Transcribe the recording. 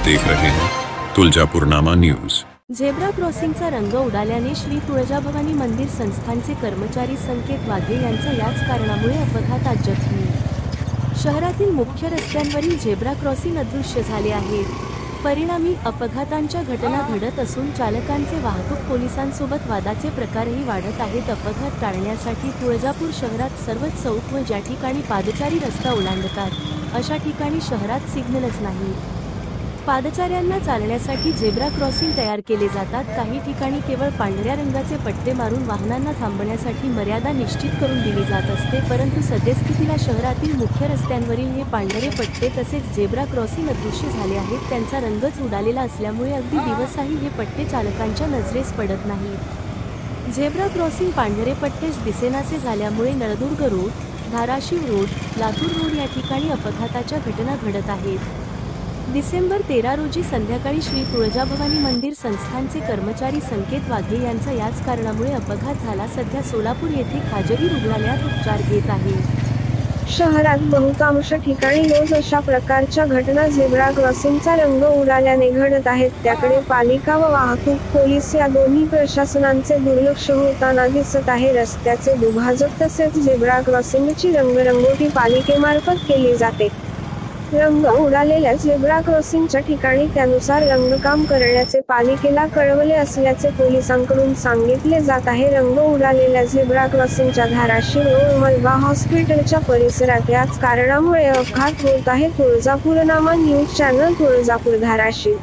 देख रहे हैं तुळजापूरनामा न्यूज। झेब्रा क्रॉसिंगचा रंग उडाल्याने श्री तुळजाभवानी मंदिर संस्थानचे कर्मचारी संकेत वाघे यांचा याच कारणामुळे अपघातात जखमी। शहरातील मुख्य रस्त्यांवरील झेब्रा क्रॉसिंग अदृश्य झाले आहेत। परिणामी अपघातांच्या घटना घडत असून चालकांचे वाहतूक पोलिसांसोबत वादाचे प्रकारही वाढत आहेत। अपघात टाळण्यासाठी तुळजापूर शहरात सर्वच चौक व ज्या ठिकाणी पादचारी रस्ता ओलांडतात अशा ठिकाणी शहरात सिग्नलच नाही। पादचाऱ्यांना चालण्यासाठी झेब्रा क्रॉसिंग तयार केले जातात। काही ठिकाणी केवळ पांढऱ्या रंगाचे पट्टे मारून वाहनांना थांबण्यासाठी मर्यादा निश्चित करून दिली जात असते, परंतु सद्यस्थितीला शहरातील मुख्य रस्त्यांवरील हे पांढरे पट्टे तसेच झेब्रा क्रॉसिंग अदृश्य झाले आहेत। त्यांचा रंगच उडालेला असल्यामुळे अगदी दिवसही हे पट्टे चालकांच्या नजरेस पडत नाहीत। झेब्रा क्रॉसिंग पांढरे पट्टेच दिसेनासे झाल्यामुळे Naldurg road, Dharashiv road, Latur road या ठिकाणी अपघाताच्या घटना घडत आहेत। डिसेंबर 13 रोजी संध्याकाळी श्री तुळजाभवानी मंदिर संस्थानचे कर्मचारी संकेत वाघे यांचा याच कारणामुळे अपघात झाला। सध्या सोलापूर येथे खाजगी रुग्णालयात उपचार घेत आहे। शहरात बहुतांश ठिकाणी रोज अशा प्रकारच्या घटना झेब्रा क्रॉसिंगचा रंग उडाल्याने घडत आहेत। त्याकडे पालिका व वाहतूक पोलीस या दोन्ही प्रशासनांचे दुर्लक्ष होताना दिसत आहे। रस्त्याचे दुभाजक तसेच झेब्रा क्रॉसिंगची रंगरंगोटी पालिकेमार्फत केली जाते। रंग उडालेल्या झेब्रा क्रॉसिंगच्या ठिकाणी त्यानुसार रंगकाम करण्याचे पालिकेला कळवले असल्याचे पोलिसांकडून सांगितले जात आहे। रंग उडालेल्या झेब्रा क्रॉसिंगच्या धाराशिव रोड मलबा हॉस्पिटलच्या परिसरात याच कारणामुळे अपघात होत आहे। तुळजापूरनामा न्यूज चॅनल, तुळजापूर, धाराशिव।